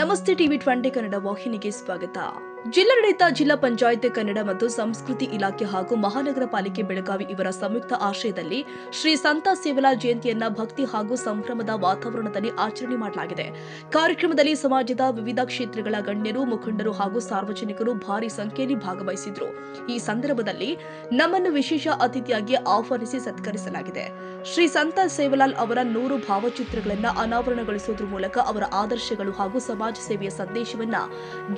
ನಮಸ್ತೆ ಟಿವಿ 20 ಕನ್ನಡ ವಾಹಿನಿಗೆ ಸ್ವಾಗತ. ಜಿಲ್ಲಾಡಳಿತ, ಜಿಲ್ಲಾ ಪಂಚಾಯತ್ ಕನ್ನಡ ಮತ್ತು ಸಂಸ್ಕೃತಿ ಇಲಾಖೆ ಹಾಗೂ ಮಹಾನಗರ ಪಾಲಿಕೆ ಬೆಳಗಾವಿ ಇವರ ಸಂಯುಕ್ತ ಆಶ್ರಯದಲ್ಲಿ ಶ್ರೀ ಸಂತ ಸೇವಾಲಾಲ್ ಜಯಂತಿಯನ್ನ ಭಕ್ತಿ ಹಾಗೂ ಸಂಭ್ರಮದ ವಾತಾವರಣದಲ್ಲಿ ಆಚರಣೆ ಮಾಡಲಾಗಿದೆ. ಕಾರ್ಯಕ್ರಮದಲ್ಲಿ ಸಮಾಜದ ವಿವಿಧ ಕ್ಷೇತ್ರಗಳ ಗಣ್ಯರು, ಮುಖಂಡರು ಹಾಗೂ ಸಾರ್ವಜನಿಕರು ಭಾರಿ ಸಂಖ್ಯೆಯಲ್ಲಿ ಭಾಗವಹಿಸಿದ್ರು. ಈ ಸಂದರ್ಭದಲ್ಲಿ ನಮ್ಮನ್ನು ವಿಶೇಷ ಅತಿಥಿಯಾಗಿ ಆಹ್ವಾನಿಸಿ ಸತ್ಕರಿಸಲಾಗಿದೆ. ಶ್ರೀ ಸಂತ ಸೇವಾಲಾಲ್ ಅವರ 100 ಭಾವಚಿತ್ರಗಳನ್ನು ಅನಾವರಣಗೊಳಿಸುವುದರ ಮೂಲಕ ಅವರ ಆದರ್ಶಗಳು ಹಾಗೂ ಸಮಾಜ ಸೇವೆಯ ಸಂದೇಶವನ್ನ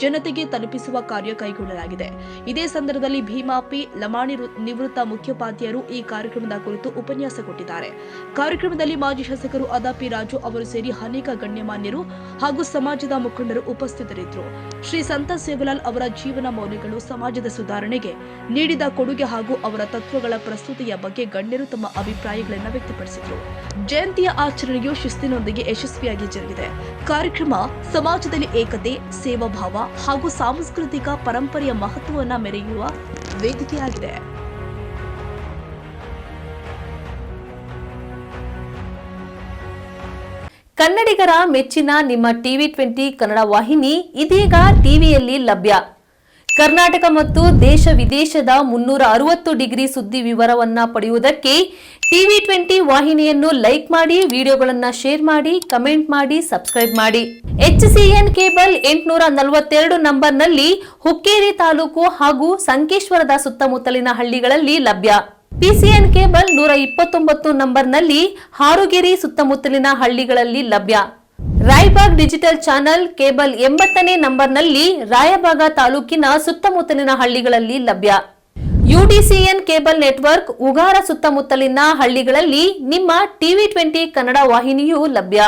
ಜನತೆಗೆ ತಲುಪಿಸುವ ಕಾರ್ಯ ಕೈಗೊಳ್ಳಲಾಗಿದೆ. ಇದೇ ಸಂದರ್ಭದಲ್ಲಿ ಭೀಮಾ ಪಿ ಲಮಾಣಿ ನಿವೃತ್ತ ಮುಖ್ಯೋಪಾಧ್ಯಾಯರು ಈ ಕಾರ್ಯಕ್ರಮದ ಕುರಿತು ಉಪನ್ಯಾಸ ಕೊಟ್ಟಿದ್ದಾರೆ. ಕಾರ್ಯಕ್ರಮದಲ್ಲಿ ಮಾಜಿ ಶಾಸಕರು ಅದ ಪಿ ರಾಜು ಅವರು ಸೇರಿ ಅನೇಕ ಗಣ್ಯಮಾನ್ಯರು ಹಾಗೂ ಸಮಾಜದ ಮುಖಂಡರು ಉಪಸ್ಥಿತರಿದ್ದರು. ಶ್ರೀ ಸಂತ ಸೇವಾಲಾಲ್ ಅವರ ಜೀವನ ಮೌಲ್ಯಗಳು, ಸಮಾಜದ ಸುಧಾರಣೆಗೆ ನೀಡಿದ ಕೊಡುಗೆ ಹಾಗೂ ಅವರ ತತ್ವಗಳ ಪ್ರಸ್ತುತಿಯ ಬಗ್ಗೆ ಗಣ್ಯರು ತಮ್ಮ ಅಭಿಪ್ರಾಯಗಳನ್ನು ವ್ಯಕ್ತಪಡಿಸಿದರು. ಜಯಂತಿಯ ಆಚರಣೆಯು ಶಿಸ್ತಿನೊಂದಿಗೆ ಯಶಸ್ವಿಯಾಗಿ ಜರುಗಿದೆ. ಕಾರ್ಯಕ್ರಮ ಸಮಾಜದಲ್ಲಿ ಏಕತೆ, ಸೇವಾಭಾವ ಹಾಗೂ ಸಾಂಸ್ಕೃತಿಕ ಪರಂಪರೆಯ ಮಹತ್ವವನ್ನು ಮೆರೆಯುವ ವೇದಿಕೆಯಾಗಿದೆ. ಕನ್ನಡಿಗರ ಮೆಚ್ಚಿನ ನಿಮ್ಮ ಟಿವಿ 20 ಕನ್ನಡ ವಾಹಿನಿ ಇದೀಗ ಟಿವಿಯಲ್ಲಿ ಲಭ್ಯ. ಕರ್ನಾಟಕ ಮತ್ತು ದೇಶ ವಿದೇಶದ 360 ಡಿಗ್ರಿ ಸುದ್ದಿ ವಿವರವನ್ನ ಪಡೆಯುವುದಕ್ಕೆ ಟಿವಿ 20 ವಾಹಿನಿಯನ್ನು ಲೈಕ್ ಮಾಡಿ, ವಿಡಿಯೋಗಳನ್ನು ಶೇರ್ ಮಾಡಿ, ಕಮೆಂಟ್ ಮಾಡಿ, ಸಬ್ಸ್ಕ್ರೈಬ್ ಮಾಡಿ. HCN ಕೇಬಲ್ 842 ನಂಬರ್ನಲ್ಲಿ ಹುಕ್ಕೇರಿ ತಾಲೂಕು ಹಾಗೂ ಸಂಕೇಶ್ವರದ ಸುತ್ತಮುತ್ತಲಿನ ಹಳ್ಳಿಗಳಲ್ಲಿ ಲಭ್ಯ. PCN ಕೇಬಲ್ 129 ನಂಬರ್ನಲ್ಲಿ ಹಾರುಗೆರೆ ಸುತ್ತಮುತ್ತಲಿನ ಹಳ್ಳಿಗಳಲ್ಲಿ ಲಭ್ಯ. ರಾಯಬಾಗ್ ಡಿಜಿಟಲ್ ಚಾನೆಲ್ ಕೇಬಲ್ 80ನೇ ನಂಬರ್ನಲ್ಲಿ ರಾಯಬಾಗ ತಾಲೂಕಿನ ಸುತ್ತಮುತ್ತಲಿನ ಹಳ್ಳಿಗಳಲ್ಲಿ ಲಭ್ಯ. UDCN ಕೇಬಲ್ ನೆಟ್ವರ್ಕ್ ಉಗಾರ ಸುತ್ತಮುತ್ತಲಿನ ಹಳ್ಳಿಗಳಲ್ಲಿ ನಿಮ್ಮ ಟಿವಿ 20 ಕನ್ನಡ ವಾಹಿನಿಯೂ ಲಭ್ಯ.